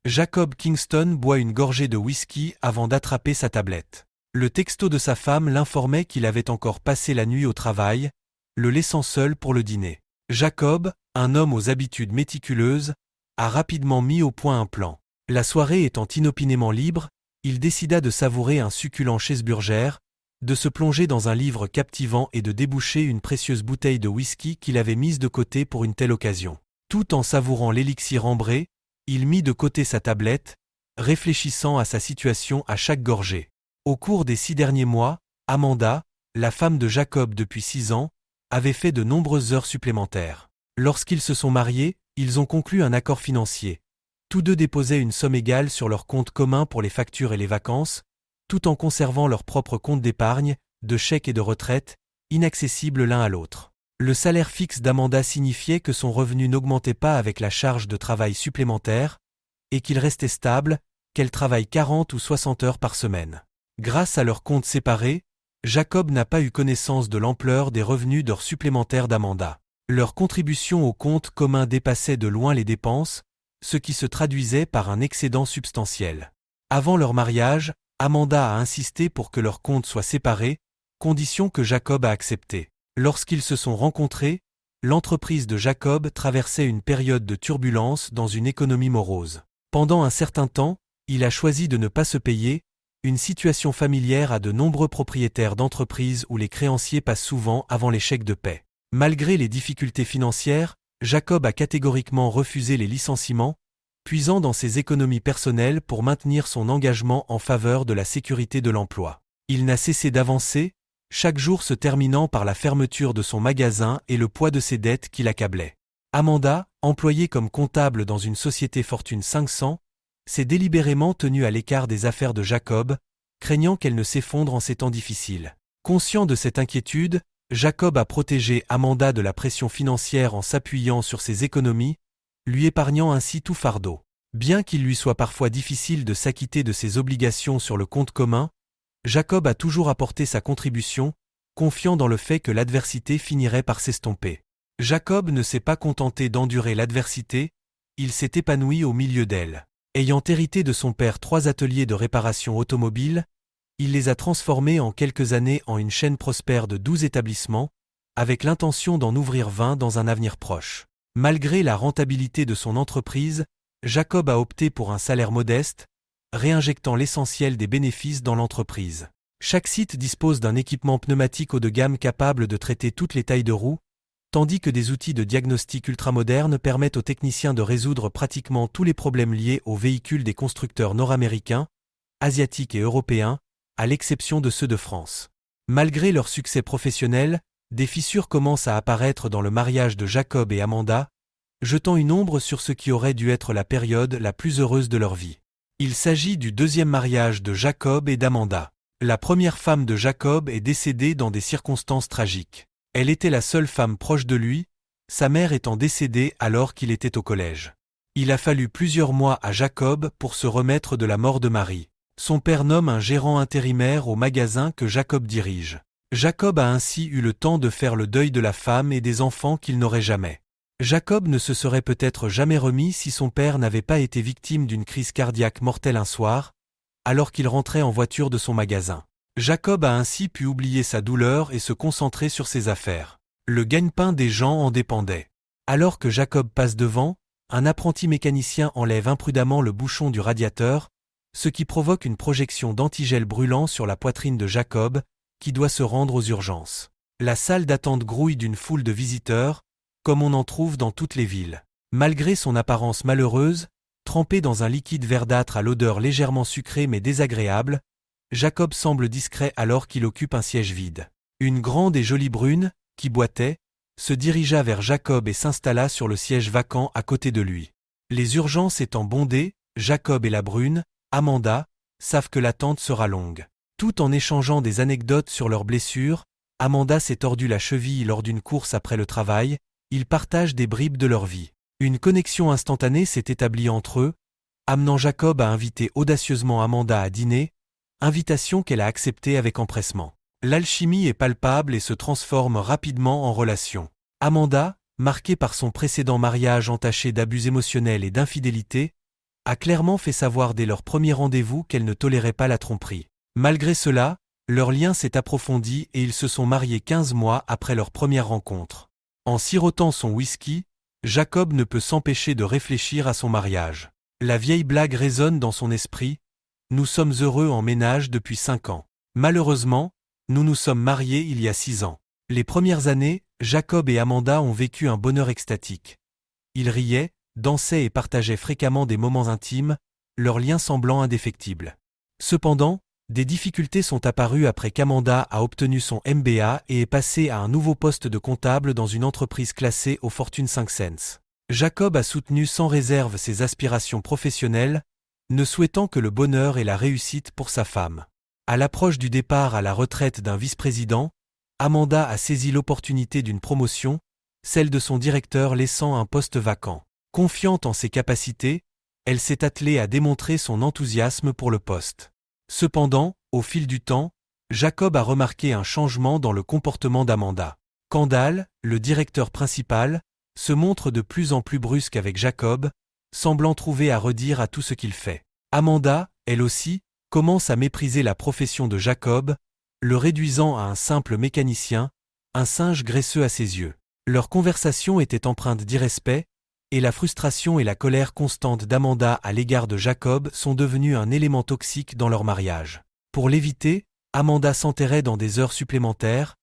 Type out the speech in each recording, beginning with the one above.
Jacob Kingston boit une gorgée de whisky avant d'attraper sa tablette. Le texto de sa femme l'informait qu'il avait encore passé la nuit au travail, le laissant seul pour le dîner. Jacob, un homme aux habitudes méticuleuses, a rapidement mis au point un plan. La soirée étant inopinément libre, il décida de savourer un succulent Cheeseburger, de se plonger dans un livre captivant et de déboucher une précieuse bouteille de whisky qu'il avait mise de côté pour une telle occasion. Tout en savourant l'élixir ambré, il mit de côté sa tablette, réfléchissant à sa situation à chaque gorgée. Au cours des 6 derniers mois, Amanda, la femme de Jacob depuis 6 ans, avait fait de nombreuses heures supplémentaires. Lorsqu'ils se sont mariés, ils ont conclu un accord financier. Tous deux déposaient une somme égale sur leur compte commun pour les factures et les vacances, tout en conservant leur propre compte d'épargne, de chèques et de retraite, inaccessibles l'un à l'autre. Le salaire fixe d'Amanda signifiait que son revenu n'augmentait pas avec la charge de travail supplémentaire, et qu'il restait stable, qu'elle travaille 40 ou 60 heures par semaine. Grâce à leurs comptes séparés, Jacob n'a pas eu connaissance de l'ampleur des revenus d'heures supplémentaires d'Amanda. Leur contribution au compte commun dépassait de loin les dépenses, ce qui se traduisait par un excédent substantiel. Avant leur mariage, Amanda a insisté pour que leurs comptes soient séparés, condition que Jacob a acceptée. Lorsqu'ils se sont rencontrés, l'entreprise de Jacob traversait une période de turbulence dans une économie morose. Pendant un certain temps, il a choisi de ne pas se payer, une situation familière à de nombreux propriétaires d'entreprises où les créanciers passent souvent avant les chèques de paie. Malgré les difficultés financières, Jacob a catégoriquement refusé les licenciements, puisant dans ses économies personnelles pour maintenir son engagement en faveur de la sécurité de l'emploi. Il n'a cessé d'avancer, chaque jour se terminant par la fermeture de son magasin et le poids de ses dettes qui l'accablaient. Amanda, employée comme comptable dans une société Fortune 500, s'est délibérément tenue à l'écart des affaires de Jacob, craignant qu'elle ne s'effondre en ces temps difficiles. Conscient de cette inquiétude, Jacob a protégé Amanda de la pression financière en s'appuyant sur ses économies, lui épargnant ainsi tout fardeau. Bien qu'il lui soit parfois difficile de s'acquitter de ses obligations sur le compte commun, Jacob a toujours apporté sa contribution, confiant dans le fait que l'adversité finirait par s'estomper. Jacob ne s'est pas contenté d'endurer l'adversité, il s'est épanoui au milieu d'elle. Ayant hérité de son père 3 ateliers de réparation automobile, il les a transformés en quelques années en une chaîne prospère de 12 établissements, avec l'intention d'en ouvrir 20 dans un avenir proche. Malgré la rentabilité de son entreprise, Jacob a opté pour un salaire modeste, réinjectant l'essentiel des bénéfices dans l'entreprise. Chaque site dispose d'un équipement pneumatique haut de gamme capable de traiter toutes les tailles de roues, tandis que des outils de diagnostic ultramodernes permettent aux techniciens de résoudre pratiquement tous les problèmes liés aux véhicules des constructeurs nord-américains, asiatiques et européens, à l'exception de ceux de France. Malgré leur succès professionnel, des fissures commencent à apparaître dans le mariage de Jacob et Amanda, jetant une ombre sur ce qui aurait dû être la période la plus heureuse de leur vie. Il s'agit du 2e mariage de Jacob et d'Amanda. La première femme de Jacob est décédée dans des circonstances tragiques. Elle était la seule femme proche de lui, sa mère étant décédée alors qu'il était au collège. Il a fallu plusieurs mois à Jacob pour se remettre de la mort de Marie. Son père nomme un gérant intérimaire au magasin que Jacob dirige. Jacob a ainsi eu le temps de faire le deuil de la femme et des enfants qu'il n'aurait jamais. Jacob ne se serait peut-être jamais remis si son père n'avait pas été victime d'une crise cardiaque mortelle un soir, alors qu'il rentrait en voiture de son magasin. Jacob a ainsi pu oublier sa douleur et se concentrer sur ses affaires. Le gagne-pain des gens en dépendait. Alors que Jacob passe devant, un apprenti mécanicien enlève imprudemment le bouchon du radiateur, ce qui provoque une projection d'antigel brûlant sur la poitrine de Jacob, qui doit se rendre aux urgences. La salle d'attente grouille d'une foule de visiteurs, comme on en trouve dans toutes les villes. Malgré son apparence malheureuse, trempé dans un liquide verdâtre à l'odeur légèrement sucrée mais désagréable, Jacob semble discret alors qu'il occupe un siège vide. Une grande et jolie brune, qui boitait, se dirigea vers Jacob et s'installa sur le siège vacant à côté de lui. Les urgences étant bondées, Jacob et la brune, Amanda, savent que l'attente sera longue. Tout en échangeant des anecdotes sur leurs blessures, Amanda s'est tordu la cheville lors d'une course après le travail, ils partagent des bribes de leur vie. Une connexion instantanée s'est établie entre eux, amenant Jacob à inviter audacieusement Amanda à dîner, invitation qu'elle a acceptée avec empressement. L'alchimie est palpable et se transforme rapidement en relation. Amanda, marquée par son précédent mariage entaché d'abus émotionnels et d'infidélité, a clairement fait savoir dès leur premier rendez-vous qu'elle ne tolérait pas la tromperie. Malgré cela, leur lien s'est approfondi et ils se sont mariés 15 mois après leur première rencontre. En sirotant son whisky, Jacob ne peut s'empêcher de réfléchir à son mariage. La vieille blague résonne dans son esprit. Nous sommes heureux en ménage depuis 5 ans. Malheureusement, nous nous sommes mariés il y a 6 ans. Les premières années, Jacob et Amanda ont vécu un bonheur extatique. Ils riaient, dansaient et partageaient fréquemment des moments intimes, leur lien semblant indéfectible. Cependant, des difficultés sont apparues après qu'Amanda a obtenu son MBA et est passée à un nouveau poste de comptable dans une entreprise classée au Fortune 500. Jacob a soutenu sans réserve ses aspirations professionnelles, ne souhaitant que le bonheur et la réussite pour sa femme. À l'approche du départ à la retraite d'un vice-président, Amanda a saisi l'opportunité d'une promotion, celle de son directeur laissant un poste vacant. Confiante en ses capacités, elle s'est attelée à démontrer son enthousiasme pour le poste. Cependant, au fil du temps, Jacob a remarqué un changement dans le comportement d'Amanda. Kendall, le directeur principal, se montre de plus en plus brusque avec Jacob, semblant trouver à redire à tout ce qu'il fait. Amanda, elle aussi, commence à mépriser la profession de Jacob, le réduisant à un simple mécanicien, un singe graisseux à ses yeux. Leur conversation était empreinte d'irrespect, et la frustration et la colère constante d'Amanda à l'égard de Jacob sont devenues un élément toxique dans leur mariage. Pour l'éviter, Amanda s'enterrait dans des heures supplémentaires,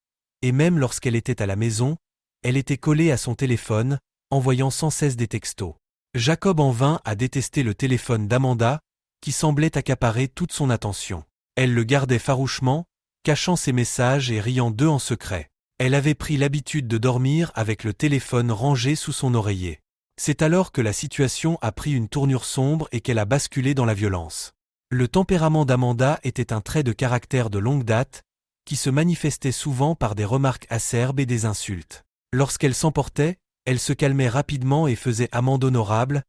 et même lorsqu'elle était à la maison, elle était collée à son téléphone, envoyant sans cesse des textos. Jacob en vint à détester le téléphone d'Amanda, qui semblait accaparer toute son attention. Elle le gardait farouchement, cachant ses messages et riant d'eux en secret. Elle avait pris l'habitude de dormir avec le téléphone rangé sous son oreiller. C'est alors que la situation a pris une tournure sombre et qu'elle a basculé dans la violence. Le tempérament d'Amanda était un trait de caractère de longue date, qui se manifestait souvent par des remarques acerbes et des insultes. Lorsqu'elle s'emportait, elle se calmait rapidement et faisait amende honorable,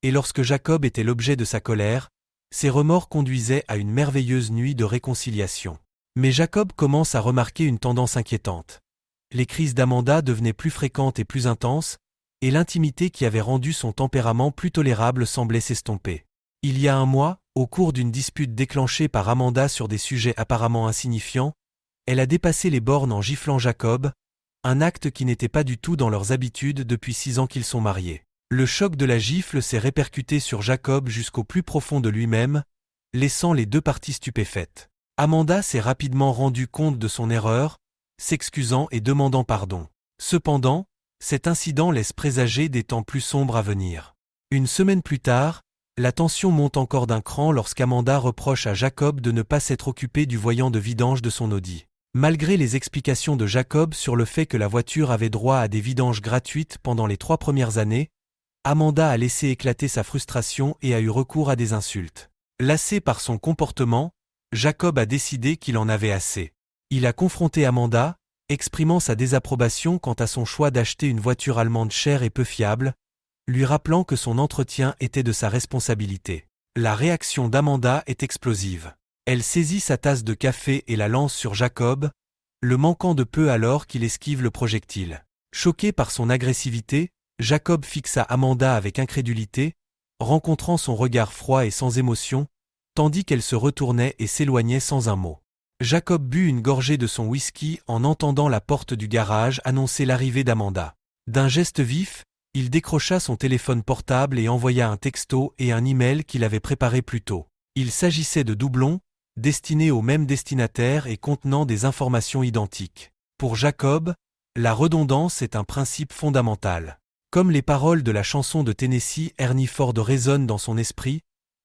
et lorsque Jacob était l'objet de sa colère, ses remords conduisaient à une merveilleuse nuit de réconciliation. Mais Jacob commence à remarquer une tendance inquiétante. Les crises d'Amanda devenaient plus fréquentes et plus intenses, et l'intimité qui avait rendu son tempérament plus tolérable semblait s'estomper. Il y a un mois, au cours d'une dispute déclenchée par Amanda sur des sujets apparemment insignifiants, elle a dépassé les bornes en giflant Jacob, un acte qui n'était pas du tout dans leurs habitudes depuis 6 ans qu'ils sont mariés. Le choc de la gifle s'est répercuté sur Jacob jusqu'au plus profond de lui-même, laissant les deux parties stupéfaites. Amanda s'est rapidement rendue compte de son erreur, s'excusant et demandant pardon. Cependant, cet incident laisse présager des temps plus sombres à venir. Une semaine plus tard, la tension monte encore d'un cran lorsqu'Amanda reproche à Jacob de ne pas s'être occupé du voyant de vidange de son Audi. Malgré les explications de Jacob sur le fait que la voiture avait droit à des vidanges gratuites pendant les 3 premières années, Amanda a laissé éclater sa frustration et a eu recours à des insultes. Lassé par son comportement, Jacob a décidé qu'il en avait assez. Il a confronté Amanda, exprimant sa désapprobation quant à son choix d'acheter une voiture allemande chère et peu fiable, lui rappelant que son entretien était de sa responsabilité. La réaction d'Amanda est explosive. Elle saisit sa tasse de café et la lance sur Jacob, le manquant de peu alors qu'il esquive le projectile. Choqué par son agressivité, Jacob fixa Amanda avec incrédulité, rencontrant son regard froid et sans émotion, tandis qu'elle se retournait et s'éloignait sans un mot. Jacob but une gorgée de son whisky en entendant la porte du garage annoncer l'arrivée d'Amanda. D'un geste vif, il décrocha son téléphone portable et envoya un texto et un email qu'il avait préparé plus tôt. Il s'agissait de doublons, destinés au même destinataire et contenant des informations identiques. Pour Jacob, la redondance est un principe fondamental. Comme les paroles de la chanson de Tennessee Ernie Ford résonnent dans son esprit,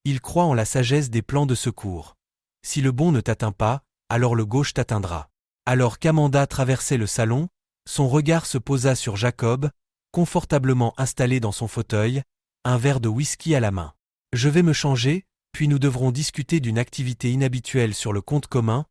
il croit en la sagesse des plans de secours. Si le bon ne t'atteint pas, alors le gauche t'atteindra. Alors qu'Amanda traversait le salon, son regard se posa sur Jacob, confortablement installé dans son fauteuil, un verre de whisky à la main. « Je vais me changer, puis nous devrons discuter d'une activité inhabituelle sur le compte commun »,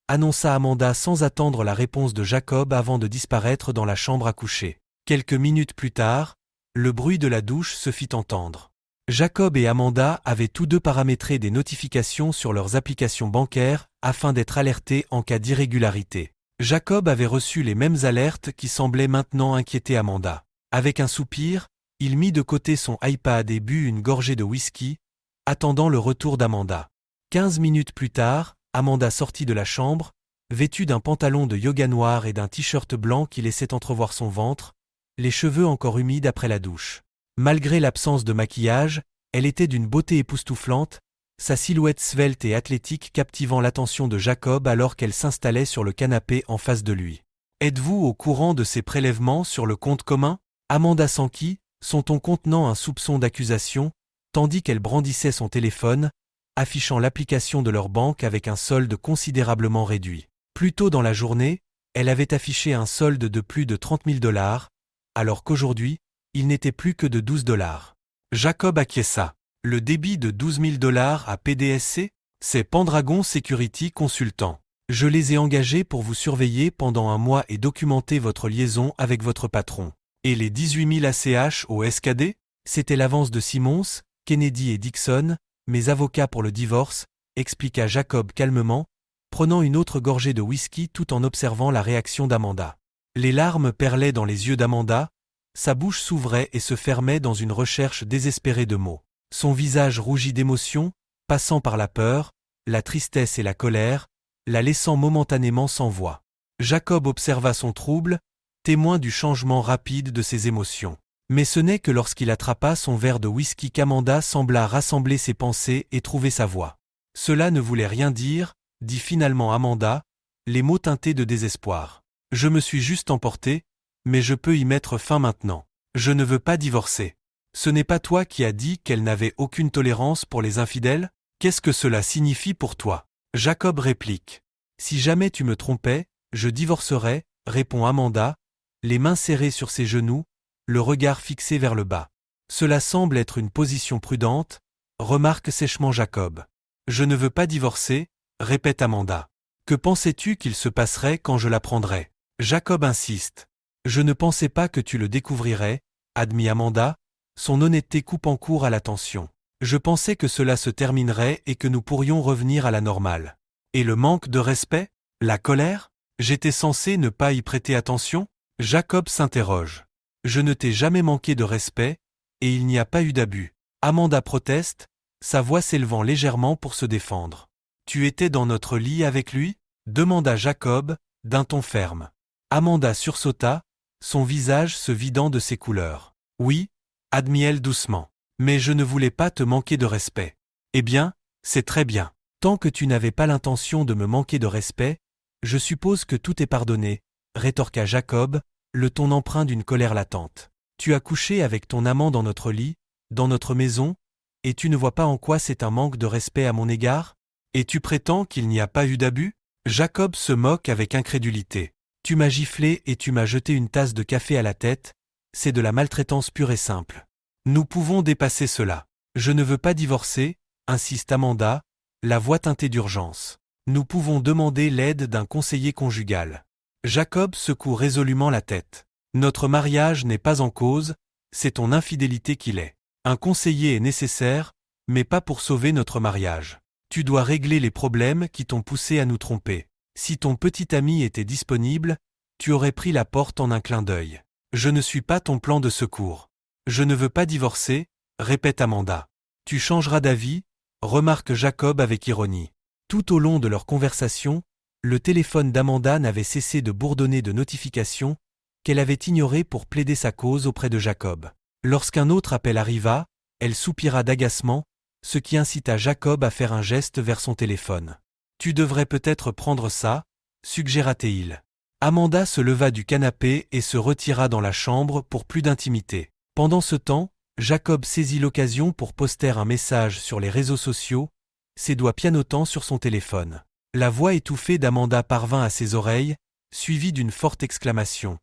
annonça Amanda sans attendre la réponse de Jacob avant de disparaître dans la chambre à coucher. Quelques minutes plus tard, le bruit de la douche se fit entendre. Jacob et Amanda avaient tous deux paramétré des notifications sur leurs applications bancaires afin d'être alertés en cas d'irrégularité. Jacob avait reçu les mêmes alertes qui semblaient maintenant inquiéter Amanda. Avec un soupir, il mit de côté son iPad et but une gorgée de whisky, attendant le retour d'Amanda. 15 minutes plus tard, Amanda sortit de la chambre, vêtue d'un pantalon de yoga noir et d'un t-shirt blanc qui laissait entrevoir son ventre, les cheveux encore humides après la douche. Malgré l'absence de maquillage, elle était d'une beauté époustouflante, sa silhouette svelte et athlétique captivant l'attention de Jacob alors qu'elle s'installait sur le canapé en face de lui. « Êtes-vous au courant de ces prélèvements sur le compte commun ?» Amanda s'enquit, son ton contenant un soupçon d'accusation, tandis qu'elle brandissait son téléphone, affichant l'application de leur banque avec un solde considérablement réduit. Plus tôt dans la journée, elle avait affiché un solde de plus de 30 000 $, alors qu'aujourd'hui, il n'était plus que de 12 $. Jacob acquiesça. Le débit de 12 000 $ à PDSC, c'est Pendragon Security Consultant. Je les ai engagés pour vous surveiller pendant un mois et documenter votre liaison avec votre patron. Et les 18 000 ACH au SKD? C'était l'avance de Simmons, Kennedy et Dixon, mes avocats pour le divorce, expliqua Jacob calmement, prenant une autre gorgée de whisky tout en observant la réaction d'Amanda. Les larmes perlaient dans les yeux d'Amanda, sa bouche s'ouvrait et se fermait dans une recherche désespérée de mots. Son visage rougit d'émotion, passant par la peur, la tristesse et la colère, la laissant momentanément sans voix. Jacob observa son trouble, témoin du changement rapide de ses émotions. Mais ce n'est que lorsqu'il attrapa son verre de whisky qu'Amanda sembla rassembler ses pensées et trouver sa voix. Cela ne voulait rien dire, dit finalement Amanda, les mots teintés de désespoir. Je me suis juste emporté, mais je peux y mettre fin maintenant. Je ne veux pas divorcer. Ce n'est pas toi qui as dit qu'elle n'avait aucune tolérance pour les infidèles? Qu'est-ce que cela signifie pour toi? Jacob réplique. Si jamais tu me trompais, je divorcerais, répond Amanda, les mains serrées sur ses genoux, le regard fixé vers le bas. Cela semble être une position prudente, remarque sèchement Jacob. Je ne veux pas divorcer, répète Amanda. Que pensais-tu qu'il se passerait quand je la prendrais? Jacob insiste. Je ne pensais pas que tu le découvrirais, admit Amanda, son honnêteté coupant court à la tension. Je pensais que cela se terminerait et que nous pourrions revenir à la normale. Et le manque de respect? La colère? J'étais censé ne pas y prêter attention? Jacob s'interroge. Je ne t'ai jamais manqué de respect, et il n'y a pas eu d'abus. Amanda proteste, sa voix s'élevant légèrement pour se défendre. Tu étais dans notre lit avec lui? Demanda Jacob, d'un ton ferme. Amanda sursauta, son visage se vidant de ses couleurs. Oui, admit-elle doucement. Mais je ne voulais pas te manquer de respect. Eh bien, c'est très bien. Tant que tu n'avais pas l'intention de me manquer de respect, je suppose que tout est pardonné, rétorqua Jacob, le ton empreint d'une colère latente. Tu as couché avec ton amant dans notre lit, dans notre maison, et tu ne vois pas en quoi c'est un manque de respect à mon égard? Et tu prétends qu'il n'y a pas eu d'abus? Jacob se moque avec incrédulité. Tu m'as giflé et tu m'as jeté une tasse de café à la tête, c'est de la maltraitance pure et simple. Nous pouvons dépasser cela. Je ne veux pas divorcer, insiste Amanda, la voix teintée d'urgence. Nous pouvons demander l'aide d'un conseiller conjugal. Jacob secoue résolument la tête. Notre mariage n'est pas en cause, c'est ton infidélité qui l'est. Un conseiller est nécessaire, mais pas pour sauver notre mariage. Tu dois régler les problèmes qui t'ont poussé à nous tromper. Si ton petit ami était disponible, tu aurais pris la porte en un clin d'œil. Je ne suis pas ton plan de secours. Je ne veux pas divorcer, répète Amanda. Tu changeras d'avis, remarque Jacob avec ironie. Tout au long de leur conversation, le téléphone d'Amanda n'avait cessé de bourdonner de notifications qu'elle avait ignorées pour plaider sa cause auprès de Jacob. Lorsqu'un autre appel arriva, elle soupira d'agacement, ce qui incita Jacob à faire un geste vers son téléphone. Tu devrais peut-être prendre ça, suggéra-t-il. Amanda se leva du canapé et se retira dans la chambre pour plus d'intimité. Pendant ce temps, Jacob saisit l'occasion pour poster un message sur les réseaux sociaux, ses doigts pianotant sur son téléphone. La voix étouffée d'Amanda parvint à ses oreilles, suivie d'une forte exclamation.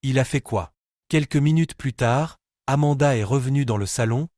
Il a fait quoi? Quelques minutes plus tard, Amanda est revenue dans le salon,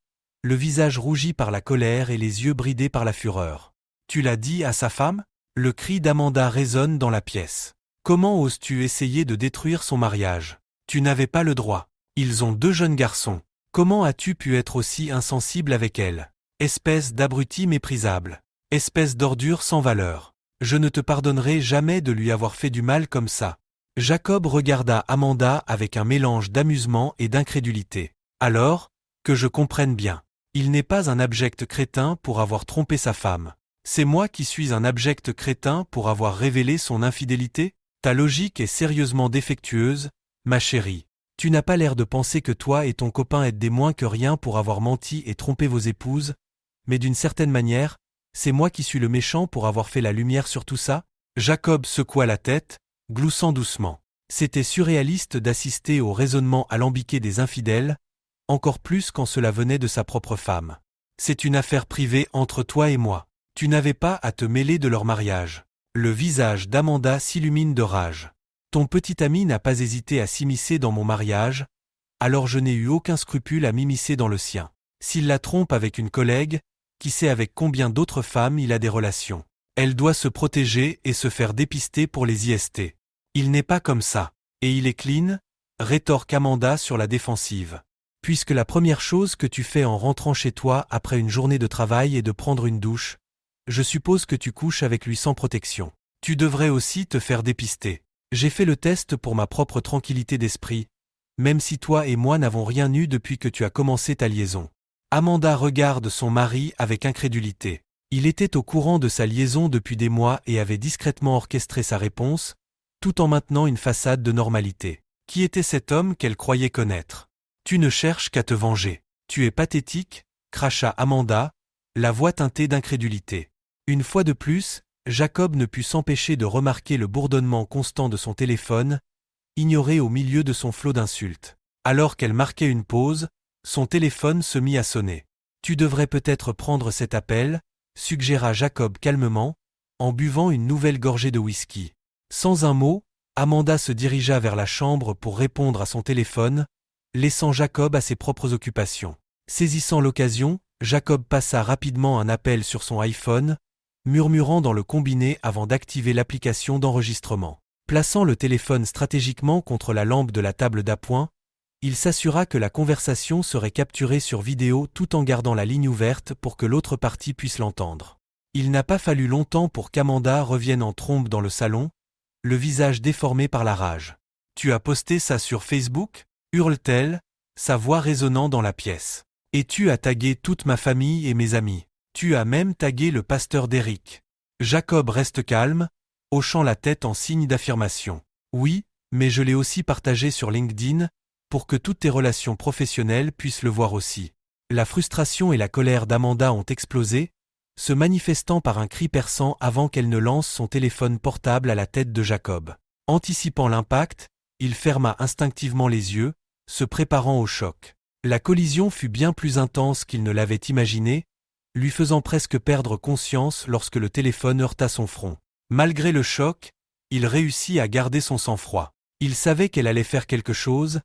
le visage rougi par la colère et les yeux bridés par la fureur. Tu l'as dit à sa femme? Le cri d'Amanda résonne dans la pièce. Comment oses-tu essayer de détruire son mariage? Tu n'avais pas le droit. Ils ont 2 jeunes garçons. Comment as-tu pu être aussi insensible avec elle? Espèce d'abruti méprisable. Espèce d'ordure sans valeur. Je ne te pardonnerai jamais de lui avoir fait du mal comme ça. Jacob regarda Amanda avec un mélange d'amusement et d'incrédulité. Alors, que je comprenne bien. Il n'est pas un abject crétin pour avoir trompé sa femme. C'est moi qui suis un abject crétin pour avoir révélé son infidélité? Ta logique est sérieusement défectueuse, ma chérie. Tu n'as pas l'air de penser que toi et ton copain êtes des moins que rien pour avoir menti et trompé vos épouses, mais d'une certaine manière, c'est moi qui suis le méchant pour avoir fait la lumière sur tout ça? Jacob secoua la tête, gloussant doucement. C'était surréaliste d'assister au raisonnement alambiqué des infidèles, encore plus quand cela venait de sa propre femme. C'est une affaire privée entre toi et moi. Tu n'avais pas à te mêler de leur mariage. Le visage d'Amanda s'illumine de rage. Ton petit ami n'a pas hésité à s'immiscer dans mon mariage, alors je n'ai eu aucun scrupule à m'immiscer dans le sien. S'il la trompe avec une collègue, qui sait avec combien d'autres femmes il a des relations. Elle doit se protéger et se faire dépister pour les IST. Il n'est pas comme ça. Et il est clean, rétorque Amanda sur la défensive. Puisque la première chose que tu fais en rentrant chez toi après une journée de travail est de prendre une douche, je suppose que tu couches avec lui sans protection. Tu devrais aussi te faire dépister. J'ai fait le test pour ma propre tranquillité d'esprit, même si toi et moi n'avons rien eu depuis que tu as commencé ta liaison. Amanda regarde son mari avec incrédulité. Il était au courant de sa liaison depuis des mois et avait discrètement orchestré sa réponse, tout en maintenant une façade de normalité. Qui était cet homme qu'elle croyait connaître? Tu ne cherches qu'à te venger. Tu es pathétique, cracha Amanda, la voix teintée d'incrédulité. Une fois de plus, Jacob ne put s'empêcher de remarquer le bourdonnement constant de son téléphone, ignoré au milieu de son flot d'insultes. Alors qu'elle marquait une pause, son téléphone se mit à sonner. Tu devrais peut-être prendre cet appel, suggéra Jacob calmement, en buvant une nouvelle gorgée de whisky. Sans un mot, Amanda se dirigea vers la chambre pour répondre à son téléphone, laissant Jacob à ses propres occupations. Saisissant l'occasion, Jacob passa rapidement un appel sur son iPhone, murmurant dans le combiné avant d'activer l'application d'enregistrement. Plaçant le téléphone stratégiquement contre la lampe de la table d'appoint, il s'assura que la conversation serait capturée sur vidéo tout en gardant la ligne ouverte pour que l'autre partie puisse l'entendre. Il n'a pas fallu longtemps pour qu'Amanda revienne en trombe dans le salon, le visage déformé par la rage. « Tu as posté ça sur Facebook ?» hurle-t-elle, sa voix résonnant dans la pièce. « Et tu as tagué toute ma famille et mes amis. Tu as même tagué le pasteur d'Eric. » Jacob reste calme, hochant la tête en signe d'affirmation. « Oui, mais je l'ai aussi partagé sur LinkedIn, pour que toutes tes relations professionnelles puissent le voir aussi. » La frustration et la colère d'Amanda ont explosé, se manifestant par un cri perçant avant qu'elle ne lance son téléphone portable à la tête de Jacob. Anticipant l'impact, il ferma instinctivement les yeux, se préparant au choc. La collision fut bien plus intense qu'il ne l'avait imaginé, lui faisant presque perdre conscience lorsque le téléphone heurta son front. Malgré le choc, il réussit à garder son sang-froid. Il savait qu'elle allait faire quelque chose,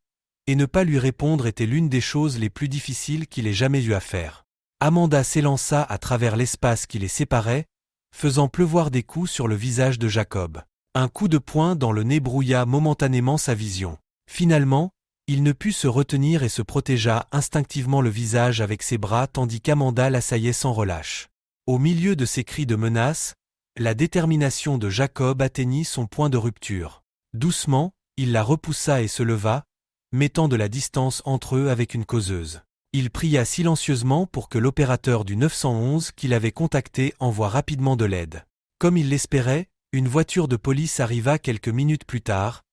et ne pas lui répondre était l'une des choses les plus difficiles qu'il ait jamais eu à faire. Amanda s'élança à travers l'espace qui les séparait, faisant pleuvoir des coups sur le visage de Jacob. Un coup de poing dans le nez brouilla momentanément sa vision. Finalement, il ne put se retenir et se protégea instinctivement le visage avec ses bras tandis qu'Amanda l'assaillait sans relâche. Au milieu de ses cris de menace, la détermination de Jacob atteignit son point de rupture. Doucement, il la repoussa et se leva, mettant de la distance entre eux avec une causeuse. Il pria silencieusement pour que l'opérateur du 911 qu'il avait contacté envoie rapidement de l'aide. Comme il l'espérait, une voiture de police arriva quelques minutes plus tard,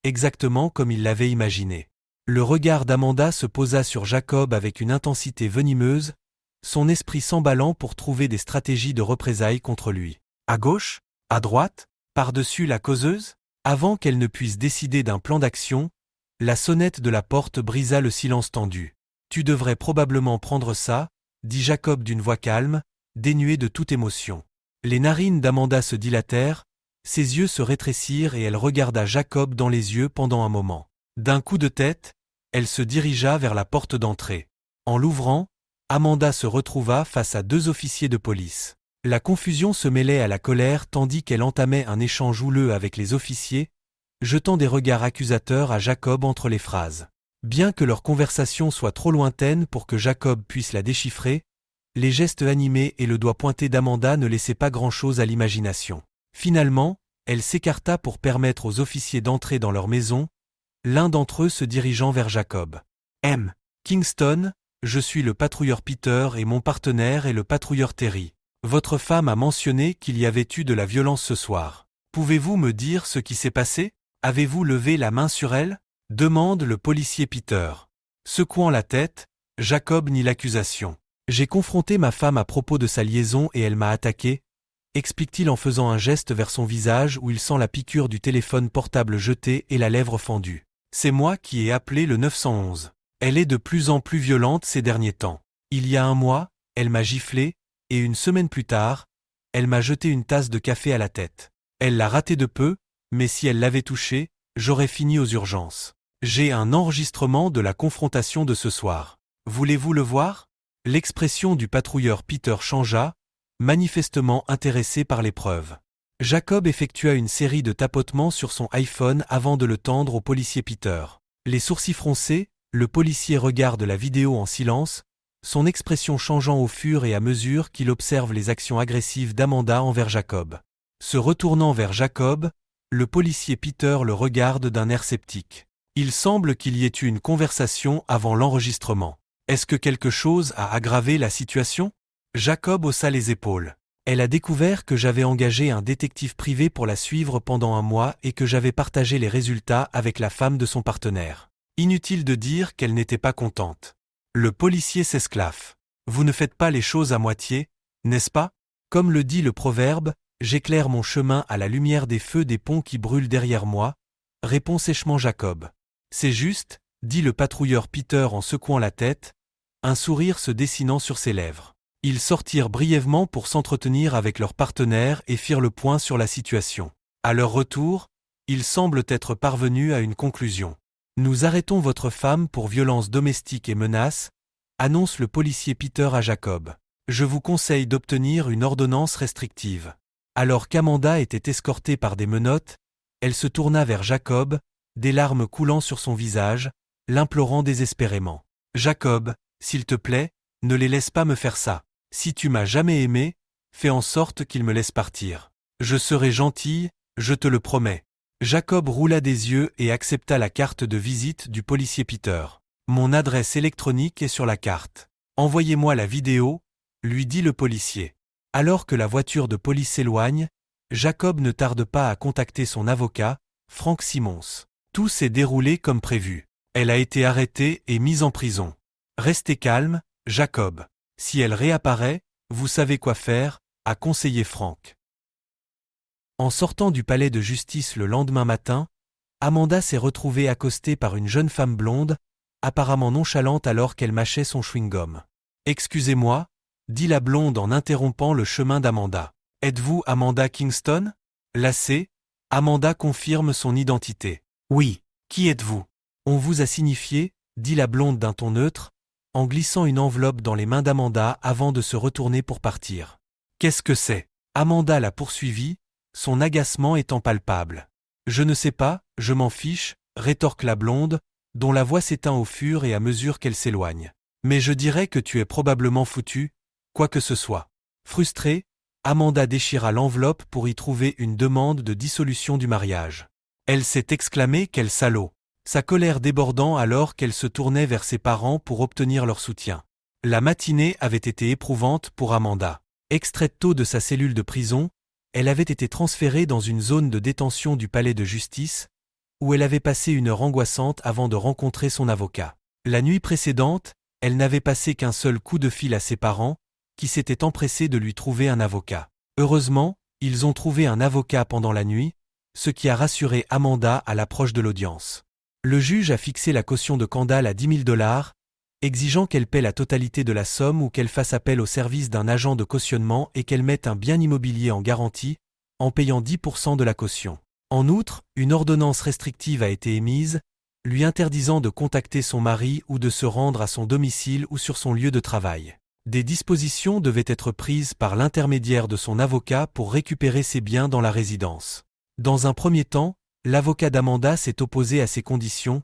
exactement comme il l'avait imaginé. Le regard d'Amanda se posa sur Jacob avec une intensité venimeuse, son esprit s'emballant pour trouver des stratégies de représailles contre lui. À gauche? À droite? Par-dessus la causeuse? Avant qu'elle ne puisse décider d'un plan d'action, la sonnette de la porte brisa le silence tendu. « Tu devrais probablement prendre ça », dit Jacob d'une voix calme, dénuée de toute émotion. Les narines d'Amanda se dilatèrent, ses yeux se rétrécirent et elle regarda Jacob dans les yeux pendant un moment. D'un coup de tête, elle se dirigea vers la porte d'entrée. En l'ouvrant, Amanda se retrouva face à deux officiers de police. La confusion se mêlait à la colère tandis qu'elle entamait un échange houleux avec les officiers, jetant des regards accusateurs à Jacob entre les phrases. Bien que leur conversation soit trop lointaine pour que Jacob puisse la déchiffrer, les gestes animés et le doigt pointé d'Amanda ne laissaient pas grand-chose à l'imagination. Finalement, elle s'écarta pour permettre aux officiers d'entrer dans leur maison, l'un d'entre eux se dirigeant vers Jacob. « M. Kingston » je suis le patrouilleur Peter et mon partenaire est le patrouilleur Terry. Votre femme a mentionné qu'il y avait eu de la violence ce soir. Pouvez-vous me dire ce qui s'est passé? Avez-vous levé la main sur elle? Demande le policier Peter. Secouant la tête, Jacob nie l'accusation. J'ai confronté ma femme à propos de sa liaison et elle m'a attaqué, explique-t-il en faisant un geste vers son visage où il sent la piqûre du téléphone portable jeté et la lèvre fendue. C'est moi qui ai appelé le 911. Elle est de plus en plus violente ces derniers temps. Il y a un mois, elle m'a giflé, et une semaine plus tard, elle m'a jeté une tasse de café à la tête. Elle l'a raté de peu, mais si elle l'avait touché, j'aurais fini aux urgences. J'ai un enregistrement de la confrontation de ce soir. Voulez-vous le voir? L'expression du patrouilleur Peter changea, manifestement intéressé par l'épreuve. Jacob effectua une série de tapotements sur son iPhone avant de le tendre au policier Peter. Les sourcils froncés, le policier regarde la vidéo en silence, son expression changeant au fur et à mesure qu'il observe les actions agressives d'Amanda envers Jacob. Se retournant vers Jacob, le policier Peter le regarde d'un air sceptique. Il semble qu'il y ait eu une conversation avant l'enregistrement. Est-ce que quelque chose a aggravé la situation? Jacob haussa les épaules. Elle a découvert que j'avais engagé un détective privé pour la suivre pendant un mois et que j'avais partagé les résultats avec la femme de son partenaire. Inutile de dire qu'elle n'était pas contente. Le policier s'esclaffe. Vous ne faites pas les choses à moitié, n'est-ce pas? Comme le dit le proverbe, j'éclaire mon chemin à la lumière des feux des ponts qui brûlent derrière moi, répond sèchement Jacob. C'est juste, dit le patrouilleur Peter en secouant la tête, un sourire se dessinant sur ses lèvres. Ils sortirent brièvement pour s'entretenir avec leur partenaire et firent le point sur la situation. À leur retour, ils semblent être parvenus à une conclusion. Nous arrêtons votre femme pour violences domestiques et menaces, annonce le policier Peter à Jacob. Je vous conseille d'obtenir une ordonnance restrictive. Alors qu'Amanda était escortée par des menottes, elle se tourna vers Jacob, des larmes coulant sur son visage, l'implorant désespérément. Jacob, s'il te plaît, ne les laisse pas me faire ça. Si tu m'as jamais aimé, fais en sorte qu'ils me laissent partir. Je serai gentille, je te le promets. Jacob roula des yeux et accepta la carte de visite du policier Peter. Mon adresse électronique est sur la carte. Envoyez-moi la vidéo, lui dit le policier. Alors que la voiture de police s'éloigne, Jacob ne tarde pas à contacter son avocat, Frank Simmons. Tout s'est déroulé comme prévu. Elle a été arrêtée et mise en prison. Restez calme, Jacob. Si elle réapparaît, vous savez quoi faire, a conseillé Frank. En sortant du palais de justice le lendemain matin, Amanda s'est retrouvée accostée par une jeune femme blonde, apparemment nonchalante alors qu'elle mâchait son chewing-gum. « Excusez-moi » dit la blonde en interrompant le chemin d'Amanda. « Êtes-vous Amanda Kingston » Lassée, Amanda confirme son identité. « Oui, qui êtes-vous » On vous a signifié, dit la blonde d'un ton neutre, en glissant une enveloppe dans les mains d'Amanda avant de se retourner pour partir. « Qu'est-ce que c'est » Amanda l'a poursuivi, son agacement étant palpable. « Je ne sais pas, je m'en fiche » rétorque la blonde, dont la voix s'éteint au fur et à mesure qu'elle s'éloigne. « Mais je dirais que tu es probablement foutu, quoi que ce soit. » Frustrée, Amanda déchira l'enveloppe pour y trouver une demande de dissolution du mariage. Elle s'est exclamée quel salaud, sa colère débordant alors qu'elle se tournait vers ses parents pour obtenir leur soutien. La matinée avait été éprouvante pour Amanda. Extraite tôt de sa cellule de prison, elle avait été transférée dans une zone de détention du palais de justice, où elle avait passé une heure angoissante avant de rencontrer son avocat. La nuit précédente, elle n'avait passé qu'un seul coup de fil à ses parents, qui s'étaient empressés de lui trouver un avocat. Heureusement, ils ont trouvé un avocat pendant la nuit, ce qui a rassuré Amanda à l'approche de l'audience. Le juge a fixé la caution de Kendall à 10 000 $, exigeant qu'elle paie la totalité de la somme ou qu'elle fasse appel au service d'un agent de cautionnement et qu'elle mette un bien immobilier en garantie, en payant 10% de la caution. En outre, une ordonnance restrictive a été émise, lui interdisant de contacter son mari ou de se rendre à son domicile ou sur son lieu de travail. Des dispositions devaient être prises par l'intermédiaire de son avocat pour récupérer ses biens dans la résidence. Dans un premier temps, l'avocat d'Amanda s'est opposé à ces conditions,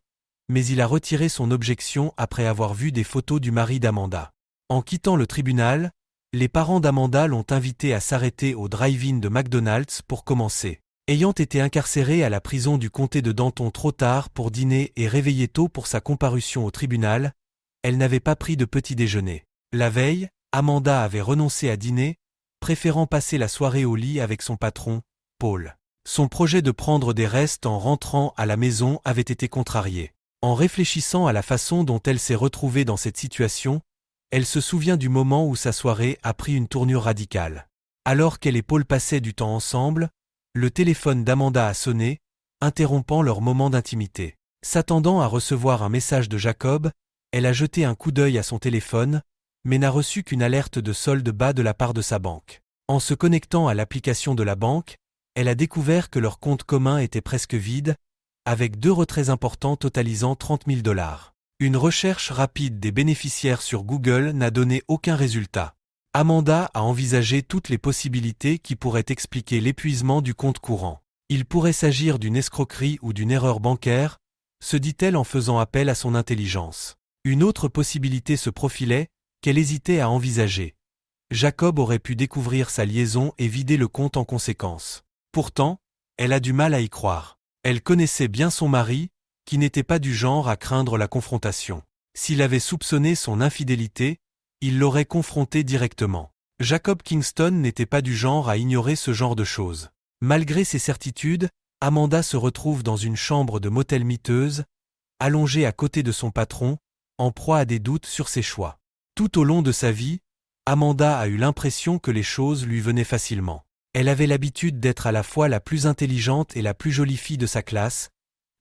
mais il a retiré son objection après avoir vu des photos du mari d'Amanda. En quittant le tribunal, les parents d'Amanda l'ont invité à s'arrêter au drive-in de McDonald's pour commencer. Ayant été incarcéré à la prison du comté de Denton trop tard pour dîner et réveillé tôt pour sa comparution au tribunal, elle n'avait pas pris de petit déjeuner. La veille, Amanda avait renoncé à dîner, préférant passer la soirée au lit avec son patron, Paul. Son projet de prendre des restes en rentrant à la maison avait été contrarié. En réfléchissant à la façon dont elle s'est retrouvée dans cette situation, elle se souvient du moment où sa soirée a pris une tournure radicale. Alors qu'elle et Paul passaient du temps ensemble, le téléphone d'Amanda a sonné, interrompant leur moment d'intimité. S'attendant à recevoir un message de Jacob, elle a jeté un coup d'œil à son téléphone, mais n'a reçu qu'une alerte de solde bas de la part de sa banque. En se connectant à l'application de la banque, elle a découvert que leur compte commun était presque vide, avec 2 retraits importants totalisant 30 000 $. Une recherche rapide des bénéficiaires sur Google n'a donné aucun résultat. Amanda a envisagé toutes les possibilités qui pourraient expliquer l'épuisement du compte courant. Il pourrait s'agir d'une escroquerie ou d'une erreur bancaire, se dit-elle en faisant appel à son intelligence. Une autre possibilité se profilait, qu'elle hésitait à envisager. Jacob aurait pu découvrir sa liaison et vider le compte en conséquence. Pourtant, elle a du mal à y croire. Elle connaissait bien son mari, qui n'était pas du genre à craindre la confrontation. S'il avait soupçonné son infidélité, il l'aurait confronté directement. Jacob Kingston n'était pas du genre à ignorer ce genre de choses. Malgré ses certitudes, Amanda se retrouve dans une chambre de motel miteuse, allongée à côté de son patron, en proie à des doutes sur ses choix. Tout au long de sa vie, Amanda a eu l'impression que les choses lui venaient facilement. Elle avait l'habitude d'être à la fois la plus intelligente et la plus jolie fille de sa classe,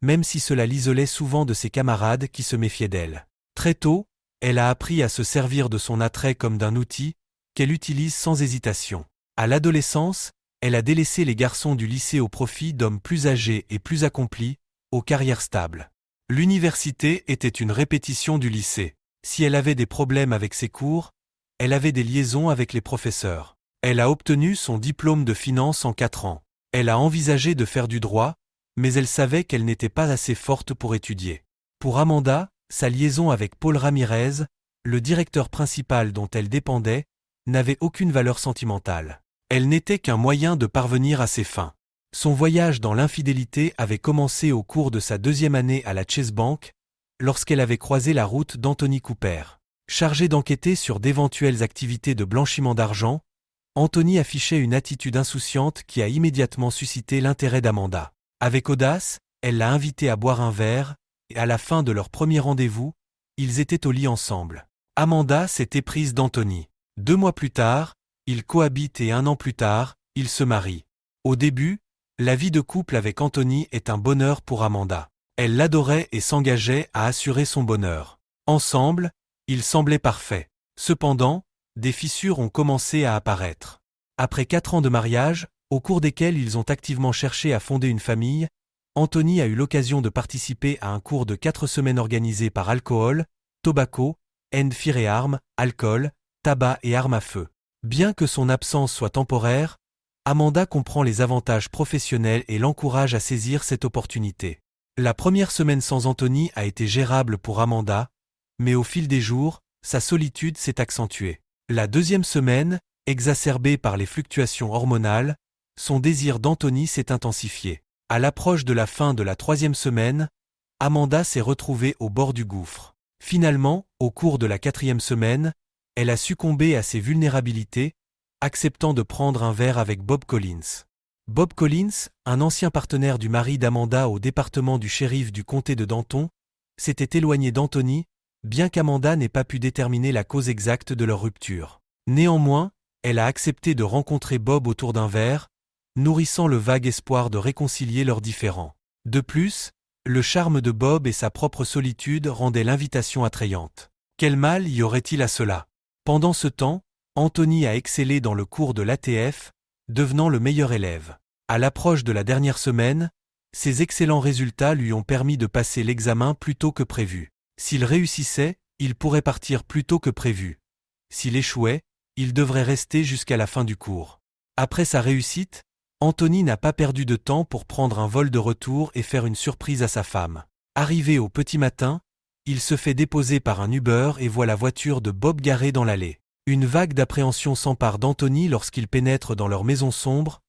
même si cela l'isolait souvent de ses camarades qui se méfiaient d'elle. Très tôt, elle a appris à se servir de son attrait comme d'un outil, qu'elle utilise sans hésitation. À l'adolescence, elle a délaissé les garçons du lycée au profit d'hommes plus âgés et plus accomplis, aux carrières stables. L'université était une répétition du lycée. Si elle avait des problèmes avec ses cours, elle avait des liaisons avec les professeurs. Elle a obtenu son diplôme de finance en 4 ans. Elle a envisagé de faire du droit, mais elle savait qu'elle n'était pas assez forte pour étudier. Pour Amanda, sa liaison avec Paul Ramirez, le directeur principal dont elle dépendait, n'avait aucune valeur sentimentale. Elle n'était qu'un moyen de parvenir à ses fins. Son voyage dans l'infidélité avait commencé au cours de sa 2e année à la Chase Bank, lorsqu'elle avait croisé la route d'Anthony Cooper. Chargé d'enquêter sur d'éventuelles activités de blanchiment d'argent, Anthony affichait une attitude insouciante qui a immédiatement suscité l'intérêt d'Amanda. Avec audace, elle l'a invité à boire un verre, et à la fin de leur premier rendez-vous, ils étaient au lit ensemble. Amanda s'est éprise d'Anthony. 2 mois plus tard, ils cohabitent et 1 an plus tard, ils se marient. Au début, la vie de couple avec Anthony est un bonheur pour Amanda. Elle l'adorait et s'engageait à assurer son bonheur. Ensemble, ils semblaient parfaits. Cependant, des fissures ont commencé à apparaître. Après 4 ans de mariage, au cours desquels ils ont activement cherché à fonder une famille, Anthony a eu l'occasion de participer à un cours de 4 semaines organisé par Alcool, Tobacco, and Firearms, Alcool, Tabac et Armes à feu. Bien que son absence soit temporaire, Amanda comprend les avantages professionnels et l'encourage à saisir cette opportunité. La première semaine sans Anthony a été gérable pour Amanda, mais au fil des jours, sa solitude s'est accentuée. La 2e semaine, exacerbée par les fluctuations hormonales, son désir d'Anthony s'est intensifié. À l'approche de la fin de la 3e semaine, Amanda s'est retrouvée au bord du gouffre. Finalement, au cours de la 4e semaine, elle a succombé à ses vulnérabilités, acceptant de prendre un verre avec Bob Collins. Bob Collins, un ancien partenaire du mari d'Amanda au département du shérif du comté de Denton, s'était éloigné d'Anthony, bien qu'Amanda n'ait pas pu déterminer la cause exacte de leur rupture. Néanmoins, elle a accepté de rencontrer Bob autour d'un verre, nourrissant le vague espoir de réconcilier leurs différends. De plus, le charme de Bob et sa propre solitude rendaient l'invitation attrayante. Quel mal y aurait-il à cela? Pendant ce temps, Anthony a excellé dans le cours de l'ATF, devenant le meilleur élève. À l'approche de la dernière semaine, ses excellents résultats lui ont permis de passer l'examen plus tôt que prévu. S'il réussissait, il pourrait partir plus tôt que prévu. S'il échouait, il devrait rester jusqu'à la fin du cours. Après sa réussite, Anthony n'a pas perdu de temps pour prendre un vol de retour et faire une surprise à sa femme. Arrivé au petit matin, il se fait déposer par un Uber et voit la voiture de Bob garée dans l'allée. Une vague d'appréhension s'empare d'Anthony lorsqu'il pénètre dans leur maison sombre,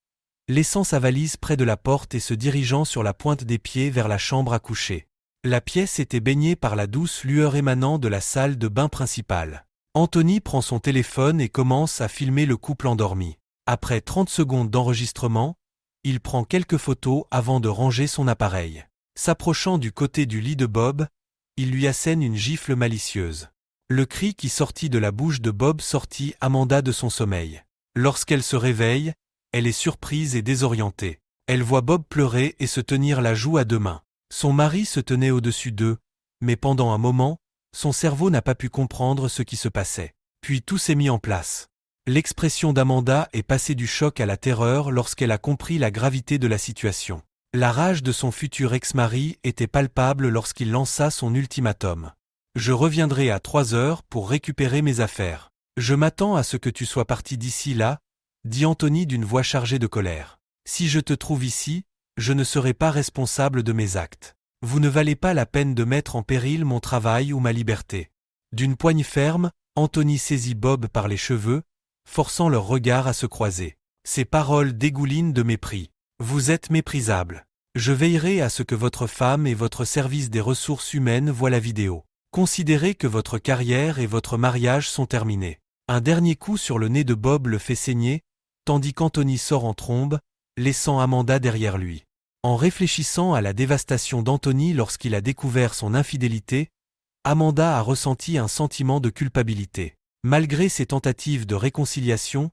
laissant sa valise près de la porte et se dirigeant sur la pointe des pieds vers la chambre à coucher. La pièce était baignée par la douce lueur émanant de la salle de bain principale. Anthony prend son téléphone et commence à filmer le couple endormi. Après 30 secondes d'enregistrement, il prend quelques photos avant de ranger son appareil. S'approchant du côté du lit de Bob, il lui assène une gifle malicieuse. Le cri qui sortit de la bouche de Bob sortit Amanda de son sommeil. Lorsqu'elle se réveille, elle est surprise et désorientée. Elle voit Bob pleurer et se tenir la joue à deux mains. Son mari se tenait au-dessus d'eux, mais pendant un moment, son cerveau n'a pas pu comprendre ce qui se passait. Puis tout s'est mis en place. L'expression d'Amanda est passée du choc à la terreur lorsqu'elle a compris la gravité de la situation. La rage de son futur ex-mari était palpable lorsqu'il lança son ultimatum. « Je reviendrai à 3 heures pour récupérer mes affaires. Je m'attends à ce que tu sois parti d'ici là, » dit Anthony d'une voix chargée de colère. « Si je te trouve ici, je ne serai pas responsable de mes actes. Vous ne valez pas la peine de mettre en péril mon travail ou ma liberté. » D'une poigne ferme, Anthony saisit Bob par les cheveux, forçant leurs regards à se croiser. Ses paroles dégoulinent de mépris. « Vous êtes méprisable. Je veillerai à ce que votre femme et votre service des ressources humaines voient la vidéo. Considérez que votre carrière et votre mariage sont terminés. » Un dernier coup sur le nez de Bob le fait saigner, tandis qu'Anthony sort en trombe, laissant Amanda derrière lui. En réfléchissant à la dévastation d'Anthony lorsqu'il a découvert son infidélité, Amanda a ressenti un sentiment de culpabilité. Malgré ses tentatives de réconciliation,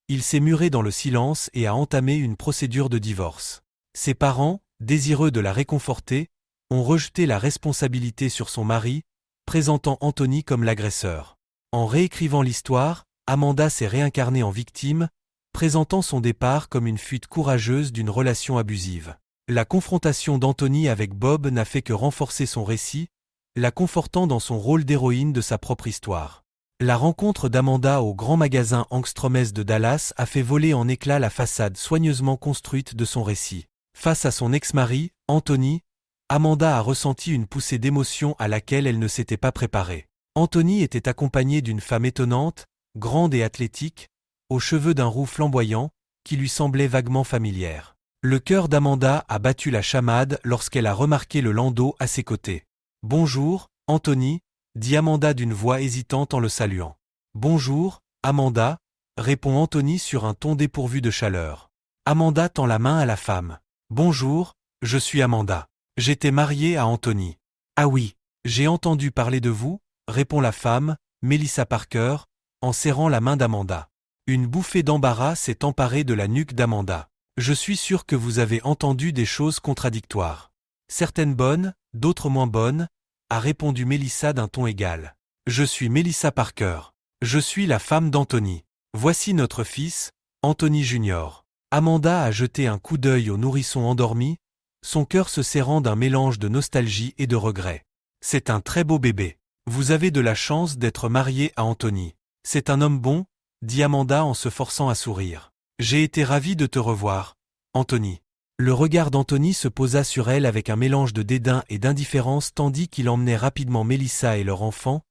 il s'est muré dans le silence et a entamé une procédure de divorce. Ses parents, désireux de la réconforter, ont rejeté la responsabilité sur son mari, présentant Anthony comme l'agresseur. En réécrivant l'histoire, Amanda s'est réincarnée en victime, présentant son départ comme une fuite courageuse d'une relation abusive. La confrontation d'Anthony avec Bob n'a fait que renforcer son récit, la confortant dans son rôle d'héroïne de sa propre histoire. La rencontre d'Amanda au grand magasin Angstrom's de Dallas a fait voler en éclats la façade soigneusement construite de son récit. Face à son ex-mari, Anthony, Amanda a ressenti une poussée d'émotion à laquelle elle ne s'était pas préparée. Anthony était accompagné d'une femme étonnante, grande et athlétique, aux cheveux d'un roux flamboyant, qui lui semblait vaguement familière. Le cœur d'Amanda a battu la chamade lorsqu'elle a remarqué le landau à ses côtés. « Bonjour, Anthony », dit Amanda d'une voix hésitante en le saluant. « Bonjour, Amanda », répond Anthony sur un ton dépourvu de chaleur. Amanda tend la main à la femme. « Bonjour, je suis Amanda. J'étais mariée à Anthony. »« Ah oui, j'ai entendu parler de vous », répond la femme, Melissa Parker, en serrant la main d'Amanda. Une bouffée d'embarras s'est emparée de la nuque d'Amanda. « Je suis sûr que vous avez entendu des choses contradictoires. Certaines bonnes, d'autres moins bonnes, » a répondu Melissa d'un ton égal. « Je suis Melissa Parker. Je suis la femme d'Anthony. Voici notre fils, Anthony Jr. » Amanda a jeté un coup d'œil au nourrisson endormi, son cœur se serrant d'un mélange de nostalgie et de regret. « C'est un très beau bébé. Vous avez de la chance d'être marié à Anthony. C'est un homme bon, » dit Amanda en se forçant à sourire. « J'ai été ravie de te revoir, Anthony. » Le regard d'Anthony se posa sur elle avec un mélange de dédain et d'indifférence tandis qu'il emmenait rapidement Melissa et leur enfant,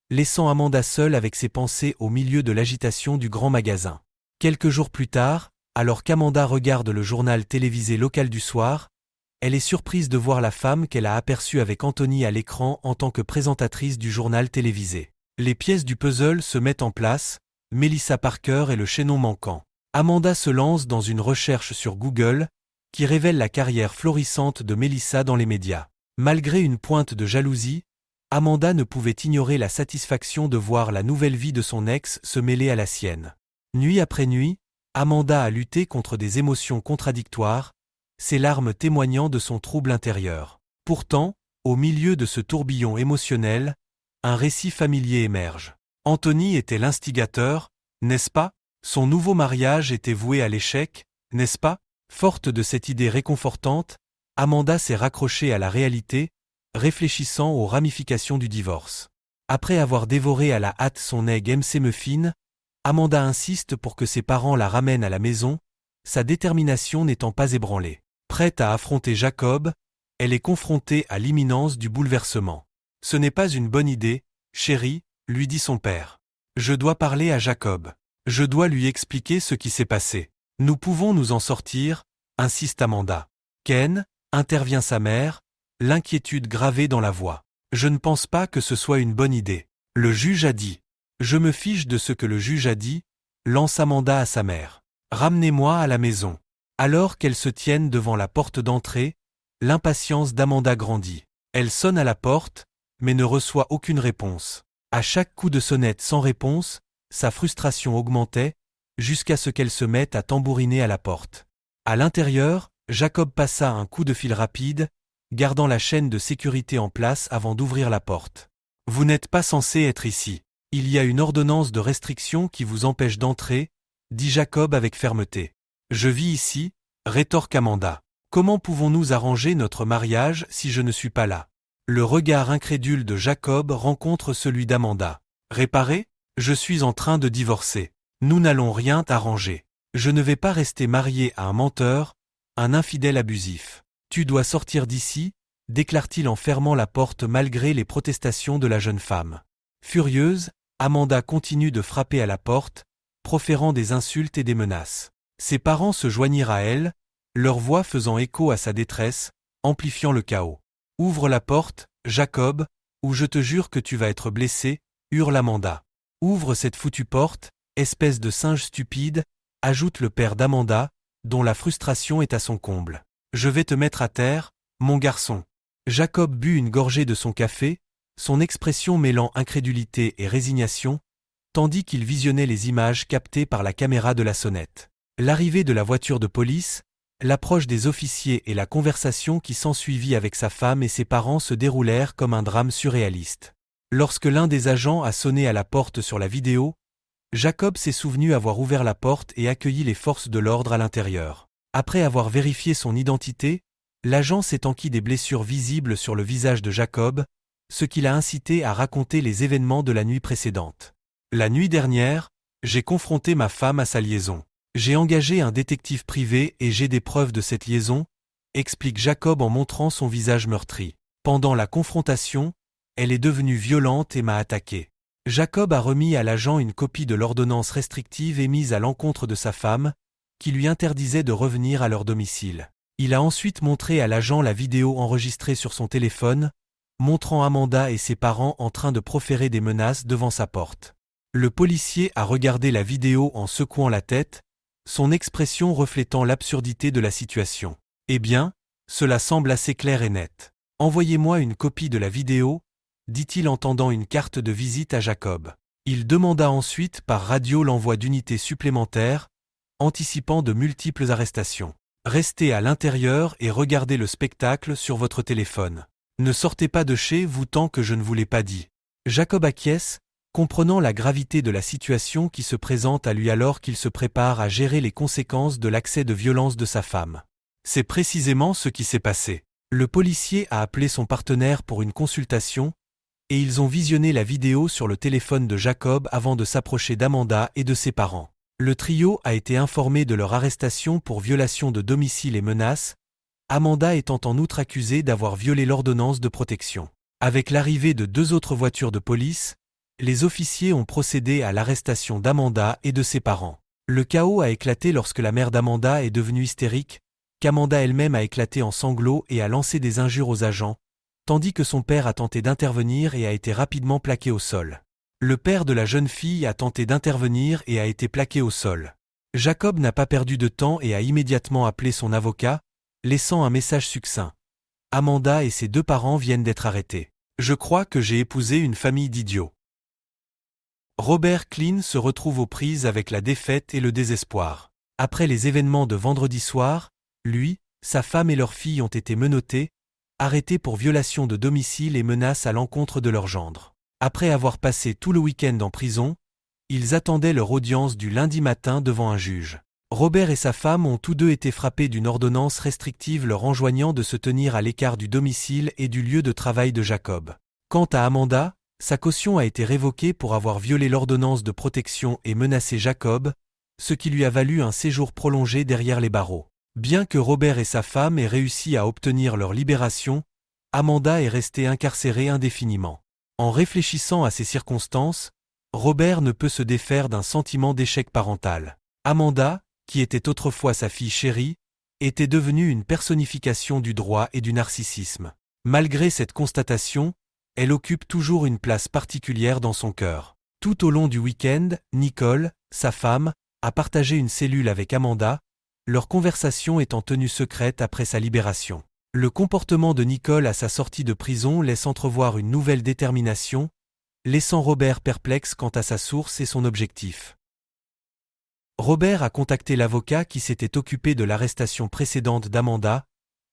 laissant Amanda seule avec ses pensées au milieu de l'agitation du grand magasin. Quelques jours plus tard, alors qu'Amanda regarde le journal télévisé local du soir, elle est surprise de voir la femme qu'elle a aperçue avec Anthony à l'écran en tant que présentatrice du journal télévisé. Les pièces du puzzle se mettent en place, Melissa Parker et le chaînon manquant. Amanda se lance dans une recherche sur Google, qui révèle la carrière florissante de Melissa dans les médias. Malgré une pointe de jalousie, Amanda ne pouvait ignorer la satisfaction de voir la nouvelle vie de son ex se mêler à la sienne. Nuit après nuit, Amanda a lutté contre des émotions contradictoires, ses larmes témoignant de son trouble intérieur. Pourtant, au milieu de ce tourbillon émotionnel, un récit familier émerge. Anthony était l'instigateur, n'est-ce pas? Son nouveau mariage était voué à l'échec, n'est-ce pas? Forte de cette idée réconfortante, Amanda s'est raccrochée à la réalité, réfléchissant aux ramifications du divorce. Après avoir dévoré à la hâte son egg MC Muffin, Amanda insiste pour que ses parents la ramènent à la maison, sa détermination n'étant pas ébranlée. Prête à affronter Jacob, elle est confrontée à l'imminence du bouleversement. « Ce n'est pas une bonne idée, chérie, » lui dit son père. « Je dois parler à Jacob. Je dois lui expliquer ce qui s'est passé. Nous pouvons nous en sortir, » insiste Amanda. « Ken, » intervient sa mère, l'inquiétude gravée dans la voix. Je ne pense pas que ce soit une bonne idée. Le juge a dit. Je me fiche de ce que le juge a dit, lance Amanda à sa mère. Ramenez-moi à la maison. Alors qu'elles se tiennent devant la porte d'entrée, l'impatience d'Amanda grandit. Elle sonne à la porte, mais ne reçoit aucune réponse. À chaque coup de sonnette sans réponse, sa frustration augmentait, jusqu'à ce qu'elle se mette à tambouriner à la porte. À l'intérieur, Jacob passa un coup de fil rapide, gardant la chaîne de sécurité en place avant d'ouvrir la porte. « Vous n'êtes pas censé être ici. Il y a une ordonnance de restriction qui vous empêche d'entrer, » dit Jacob avec fermeté. « Je vis ici, » rétorque Amanda. « Comment pouvons-nous arranger notre mariage si je ne suis pas là ?» Le regard incrédule de Jacob rencontre celui d'Amanda. « Réparer ? Je suis en train de divorcer. Nous n'allons rien arranger. Je ne vais pas rester marié à un menteur, un infidèle abusif. Tu dois sortir d'ici, déclare-t-il en fermant la porte malgré les protestations de la jeune femme. Furieuse, Amanda continue de frapper à la porte, proférant des insultes et des menaces. Ses parents se joignirent à elle, leur voix faisant écho à sa détresse, amplifiant le chaos. « Ouvre la porte, Jacob, ou je te jure que tu vas être blessé, » hurle Amanda. « Ouvre cette foutue porte, espèce de singe stupide, » ajoute le père d'Amanda, dont la frustration est à son comble. « Je vais te mettre à terre, mon garçon. » Jacob but une gorgée de son café, son expression mêlant incrédulité et résignation, tandis qu'il visionnait les images captées par la caméra de la sonnette. L'arrivée de la voiture de police, l'approche des officiers et la conversation qui s'ensuivit avec sa femme et ses parents se déroulèrent comme un drame surréaliste. Lorsque l'un des agents a sonné à la porte sur la vidéo, Jacob s'est souvenu avoir ouvert la porte et accueilli les forces de l'ordre à l'intérieur. Après avoir vérifié son identité, l'agent s'est enquis des blessures visibles sur le visage de Jacob, ce qui l'a incité à raconter les événements de la nuit précédente. La nuit dernière, j'ai confronté ma femme à sa liaison. J'ai engagé un détective privé et j'ai des preuves de cette liaison, explique Jacob en montrant son visage meurtri. Pendant la confrontation, elle est devenue violente et m'a attaqué. Jacob a remis à l'agent une copie de l'ordonnance restrictive émise à l'encontre de sa femme, qui lui interdisait de revenir à leur domicile. Il a ensuite montré à l'agent la vidéo enregistrée sur son téléphone, montrant Amanda et ses parents en train de proférer des menaces devant sa porte. Le policier a regardé la vidéo en secouant la tête, son expression reflétant l'absurdité de la situation. « Eh bien, cela semble assez clair et net. Envoyez-moi une copie de la vidéo, » dit-il en tendant une carte de visite à Jacob. Il demanda ensuite par radio l'envoi d'unités supplémentaires, anticipant de multiples arrestations. « Restez à l'intérieur et regardez le spectacle sur votre téléphone. Ne sortez pas de chez vous tant que je ne vous l'ai pas dit. » Jacob acquiesce, comprenant la gravité de la situation qui se présente à lui alors qu'il se prépare à gérer les conséquences de l'accès de violence de sa femme. C'est précisément ce qui s'est passé. Le policier a appelé son partenaire pour une consultation, et ils ont visionné la vidéo sur le téléphone de Jacob avant de s'approcher d'Amanda et de ses parents. Le trio a été informé de leur arrestation pour violation de domicile et menaces, Amanda étant en outre accusée d'avoir violé l'ordonnance de protection. Avec l'arrivée de 2 autres voitures de police, les officiers ont procédé à l'arrestation d'Amanda et de ses parents. Le chaos a éclaté lorsque la mère d'Amanda est devenue hystérique, qu'Amanda elle-même a éclaté en sanglots et a lancé des injures aux agents, tandis que son père a tenté d'intervenir et a été rapidement plaqué au sol. Le père de la jeune fille a tenté d'intervenir et a été plaqué au sol. Jacob n'a pas perdu de temps et a immédiatement appelé son avocat, laissant un message succinct. « Amanda et ses 2 parents viennent d'être arrêtés. Je crois que j'ai épousé une famille d'idiots. » Robert Klein se retrouve aux prises avec la défaite et le désespoir. Après les événements de vendredi soir, lui, sa femme et leur fille ont été menottés, arrêtés pour violation de domicile et menaces à l'encontre de leur gendre. Après avoir passé tout le week-end en prison, ils attendaient leur audience du lundi matin devant un juge. Robert et sa femme ont tous 2 été frappés d'une ordonnance restrictive leur enjoignant de se tenir à l'écart du domicile et du lieu de travail de Jacob. Quant à Amanda, sa caution a été révoquée pour avoir violé l'ordonnance de protection et menacé Jacob, ce qui lui a valu un séjour prolongé derrière les barreaux. Bien que Robert et sa femme aient réussi à obtenir leur libération, Amanda est restée incarcérée indéfiniment. En réfléchissant à ces circonstances, Robert ne peut se défaire d'un sentiment d'échec parental. Amanda, qui était autrefois sa fille chérie, était devenue une personnification du droit et du narcissisme. Malgré cette constatation, elle occupe toujours une place particulière dans son cœur. Tout au long du week-end, Nicole, sa femme, a partagé une cellule avec Amanda, leur conversation étant tenue secrète après sa libération. Le comportement de Nicole à sa sortie de prison laisse entrevoir une nouvelle détermination, laissant Robert perplexe quant à sa source et son objectif. Robert a contacté l'avocat qui s'était occupé de l'arrestation précédente d'Amanda,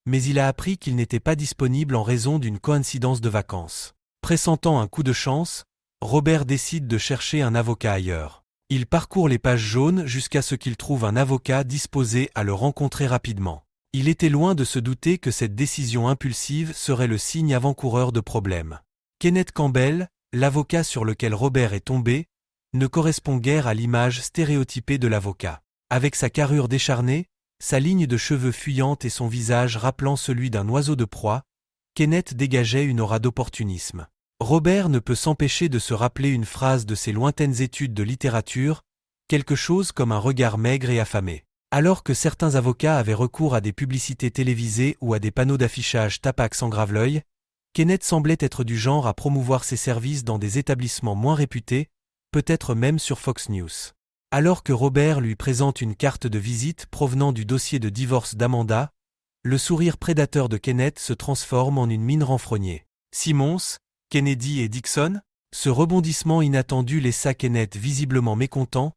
mais il a appris qu'il n'était pas disponible en raison d'une coïncidence de vacances. Pressentant un coup de chance, Robert décide de chercher un avocat ailleurs. Il parcourt les pages jaunes jusqu'à ce qu'il trouve un avocat disposé à le rencontrer rapidement. Il était loin de se douter que cette décision impulsive serait le signe avant-coureur de problèmes. Kenneth Campbell, l'avocat sur lequel Robert est tombé, ne correspond guère à l'image stéréotypée de l'avocat. Avec sa carrure décharnée, sa ligne de cheveux fuyante et son visage rappelant celui d'un oiseau de proie, Kenneth dégageait une aura d'opportunisme. Robert ne peut s'empêcher de se rappeler une phrase de ses lointaines études de littérature, quelque chose comme un regard maigre et affamé. Alors que certains avocats avaient recours à des publicités télévisées ou à des panneaux d'affichage Tapax en grave-l'œil, Kenneth semblait être du genre à promouvoir ses services dans des établissements moins réputés, peut-être même sur Fox News. Alors que Robert lui présente une carte de visite provenant du dossier de divorce d'Amanda, le sourire prédateur de Kenneth se transforme en une mine renfrognée. Simmons, Kennedy et Dixon? Ce rebondissement inattendu laissa Kenneth visiblement mécontent,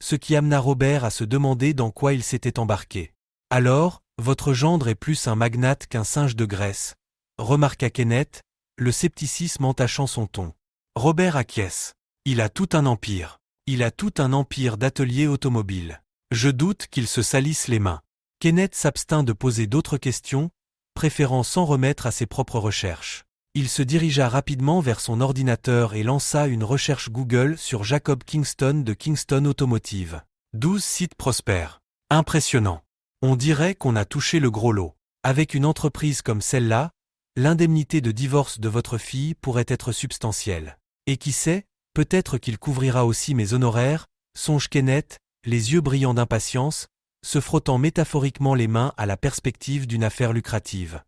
ce qui amena Robert à se demander dans quoi il s'était embarqué. « Alors, votre gendre est plus un magnate qu'un singe de graisse », remarqua Kenneth, le scepticisme entachant son ton. Robert acquiesce. Il a tout un empire. Il a tout un empire d'ateliers automobiles. Je doute qu'il se salisse les mains. Kenneth s'abstint de poser d'autres questions, préférant s'en remettre à ses propres recherches. Il se dirigea rapidement vers son ordinateur et lança une recherche Google sur Jacob Kingston de Kingston Automotive. 12 sites prospères. Impressionnant. On dirait qu'on a touché le gros lot. Avec une entreprise comme celle-là, l'indemnité de divorce de votre fille pourrait être substantielle. Et qui sait, peut-être qu'il couvrira aussi mes honoraires, songe Kenneth, les yeux brillants d'impatience, se frottant métaphoriquement les mains à la perspective d'une affaire lucrative.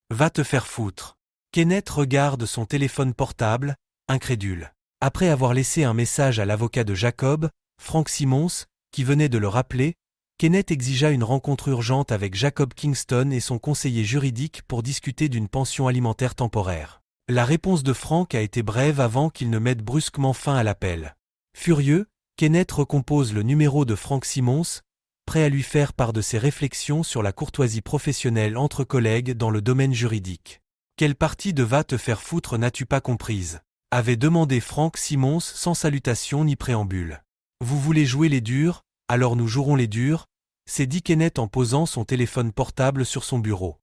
Va te faire foutre. Kenneth regarde son téléphone portable, incrédule. Après avoir laissé un message à l'avocat de Jacob, Frank Simmons, qui venait de le rappeler, Kenneth exigea une rencontre urgente avec Jacob Kingston et son conseiller juridique pour discuter d'une pension alimentaire temporaire. La réponse de Frank a été brève avant qu'il ne mette brusquement fin à l'appel. Furieux, Kenneth recompose le numéro de Frank Simmons, prêt à lui faire part de ses réflexions sur la courtoisie professionnelle entre collègues dans le domaine juridique. « Quelle partie de va te faire foutre n'as-tu pas comprise ?» avait demandé Frank Simmons sans salutation ni préambule. « Vous voulez jouer les durs, alors nous jouerons les durs », s'est dit Kenneth en posant son téléphone portable sur son bureau.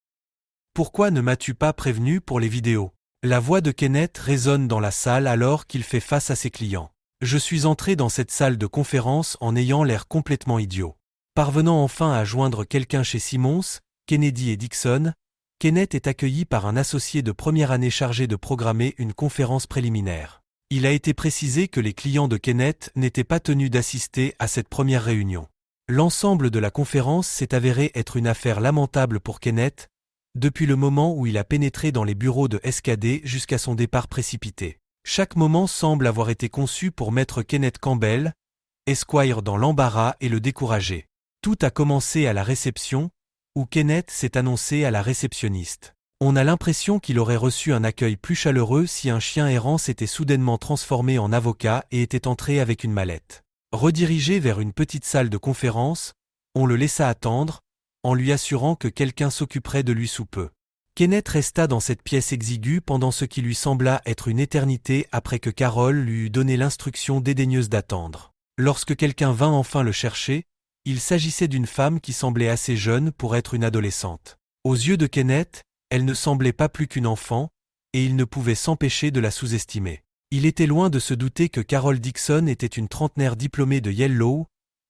« Pourquoi ne m'as-tu pas prévenu pour les vidéos ?» La voix de Kenneth résonne dans la salle alors qu'il fait face à ses clients. Je suis entré dans cette salle de conférence en ayant l'air complètement idiot. Parvenant enfin à joindre quelqu'un chez Simmons, Kennedy et Dixon, Kenneth est accueilli par un associé de première année chargé de programmer une conférence préliminaire. Il a été précisé que les clients de Kenneth n'étaient pas tenus d'assister à cette première réunion. L'ensemble de la conférence s'est avéré être une affaire lamentable pour Kenneth, depuis le moment où il a pénétré dans les bureaux de SKD jusqu'à son départ précipité. Chaque moment semble avoir été conçu pour mettre Kenneth Campbell, Esquire dans l'embarras et le décourager. Tout a commencé à la réception, où Kenneth s'est annoncé à la réceptionniste. On a l'impression qu'il aurait reçu un accueil plus chaleureux si un chien errant s'était soudainement transformé en avocat et était entré avec une mallette. Redirigé vers une petite salle de conférence, on le laissa attendre, en lui assurant que quelqu'un s'occuperait de lui sous peu. Kenneth resta dans cette pièce exiguë pendant ce qui lui sembla être une éternité après que Carol lui eut donné l'instruction dédaigneuse d'attendre. Lorsque quelqu'un vint enfin le chercher, il s'agissait d'une femme qui semblait assez jeune pour être une adolescente. Aux yeux de Kenneth, elle ne semblait pas plus qu'une enfant, et il ne pouvait s'empêcher de la sous-estimer. Il était loin de se douter que Carol Dixon était une trentenaire diplômée de Yale,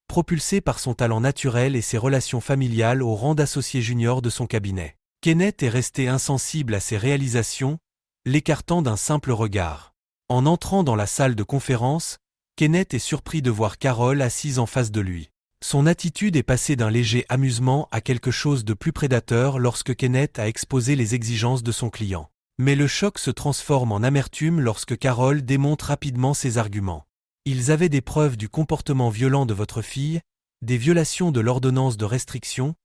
propulsée par son talent naturel et ses relations familiales au rang d'associé junior de son cabinet. Kenneth est resté insensible à ses réalisations, l'écartant d'un simple regard. En entrant dans la salle de conférence, Kenneth est surpris de voir Carol assise en face de lui. Son attitude est passée d'un léger amusement à quelque chose de plus prédateur lorsque Kenneth a exposé les exigences de son client. Mais le choc se transforme en amertume lorsque Carol démonte rapidement ses arguments. Ils avaient des preuves du comportement violent de votre fille, des violations de l'ordonnance de restriction,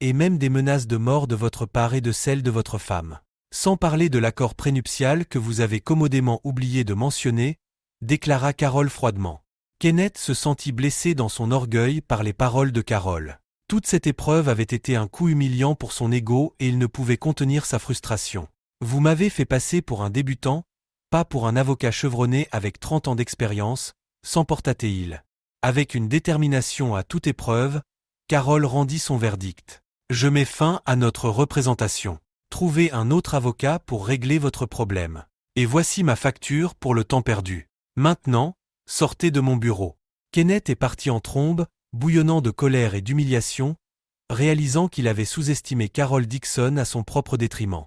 et même des menaces de mort de votre part et de celle de votre femme. Sans parler de l'accord prénuptial que vous avez commodément oublié de mentionner, déclara Carol froidement. Kenneth se sentit blessé dans son orgueil par les paroles de Carol. Toute cette épreuve avait été un coup humiliant pour son ego et il ne pouvait contenir sa frustration. Vous m'avez fait passer pour un débutant, pas pour un avocat chevronné avec 30 ans d'expérience, s'emporta-t-il. Avec une détermination à toute épreuve, Carol rendit son verdict. Je mets fin à notre représentation. Trouvez un autre avocat pour régler votre problème. Et voici ma facture pour le temps perdu. Maintenant, sortez de mon bureau. Kenneth est parti en trombe, bouillonnant de colère et d'humiliation, réalisant qu'il avait sous-estimé Carol Dixon à son propre détriment.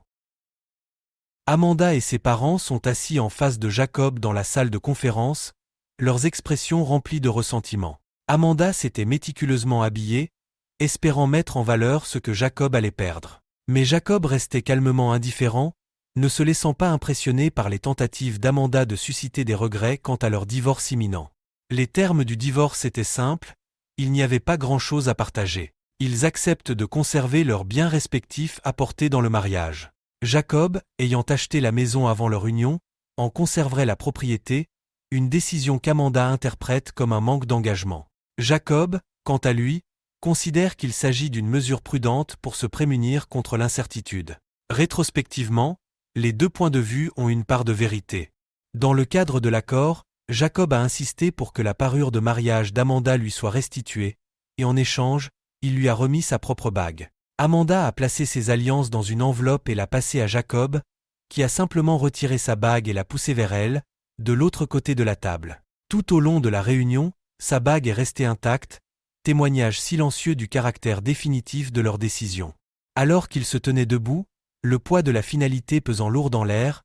Amanda et ses parents sont assis en face de Jacob dans la salle de conférence, leurs expressions remplies de ressentiment. Amanda s'était méticuleusement habillée, espérant mettre en valeur ce que Jacob allait perdre. Mais Jacob restait calmement indifférent, ne se laissant pas impressionner par les tentatives d'Amanda de susciter des regrets quant à leur divorce imminent. Les termes du divorce étaient simples, il n'y avait pas grand-chose à partager. Ils acceptent de conserver leurs biens respectifs apportés dans le mariage. Jacob, ayant acheté la maison avant leur union, en conserverait la propriété, une décision qu'Amanda interprète comme un manque d'engagement. Jacob, quant à lui, considère qu'il s'agit d'une mesure prudente pour se prémunir contre l'incertitude. Rétrospectivement, les deux points de vue ont une part de vérité. Dans le cadre de l'accord, Jacob a insisté pour que la parure de mariage d'Amanda lui soit restituée, et en échange, il lui a remis sa propre bague. Amanda a placé ses alliances dans une enveloppe et l'a passée à Jacob, qui a simplement retiré sa bague et l'a poussée vers elle, de l'autre côté de la table. Tout au long de la réunion, sa bague est restée intacte, témoignage silencieux du caractère définitif de leur décision. Alors qu'ils se tenaient debout, le poids de la finalité pesant lourd dans l'air,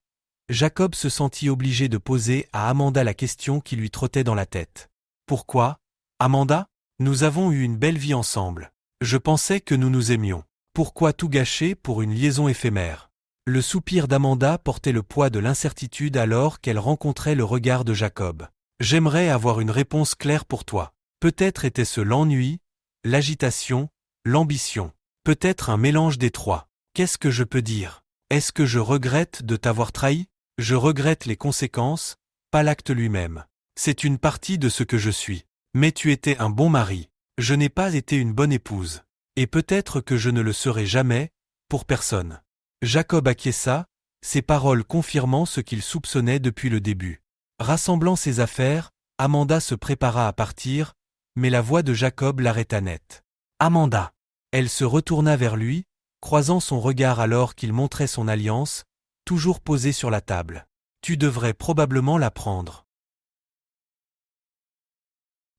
Jacob se sentit obligé de poser à Amanda la question qui lui trottait dans la tête. « Pourquoi, Amanda ? Nous avons eu une belle vie ensemble. Je pensais que nous nous aimions. Pourquoi tout gâcher pour une liaison éphémère ?» Le soupir d'Amanda portait le poids de l'incertitude alors qu'elle rencontrait le regard de Jacob. « J'aimerais avoir une réponse claire pour toi. Peut-être était-ce l'ennui, l'agitation, l'ambition. Peut-être un mélange des trois. Qu'est-ce que je peux dire ? Est-ce que je regrette de t'avoir trahi ? Je regrette les conséquences, pas l'acte lui-même. C'est une partie de ce que je suis. Mais tu étais un bon mari. Je n'ai pas été une bonne épouse. Et peut-être que je ne le serai jamais, pour personne. » Jacob acquiesça, ses paroles confirmant ce qu'il soupçonnait depuis le début. Rassemblant ses affaires, Amanda se prépara à partir, mais la voix de Jacob l'arrêta net. « Amanda !» Elle se retourna vers lui, croisant son regard alors qu'il montrait son alliance, toujours posée sur la table. « Tu devrais probablement la prendre. »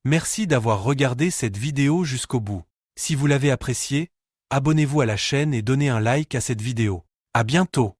Merci d'avoir regardé cette vidéo jusqu'au bout. Si vous l'avez appréciée, abonnez-vous à la chaîne et donnez un like à cette vidéo. À bientôt!